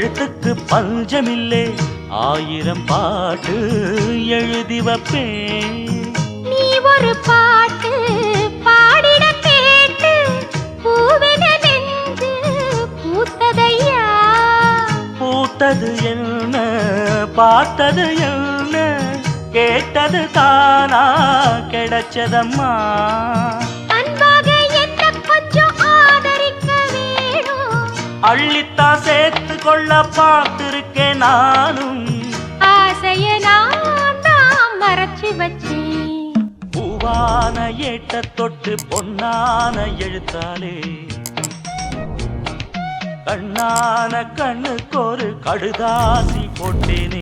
எழுத்துக்கு பஞ்சமில்லே, 1000 பாட்டு எழுதி வைப்பேன். நீ ஒரு பாட்டு பாடிட கேட்டு பூவென நெஞ்சு பூத்ததையா. பூத்தது என்ன பார்த்தது என்ன, கேட்டது தானா கிடைச்சதம்மா. அன்பாக என்ன கொஞ்சம் ஆதரிக்க வேணும். அள்ளித்தான் சேர்த்து கொள்ள பார்த்திருக்கேன் நானும். ஆசைய நான் தான் மறைச்சு வச்சேன். பூவான ஏட்ட தொட்டு பொன்னான எழுத்தாலே, கண்ணான கண்ணுக்கு ஒரு கடுதாசி போட்டேனே.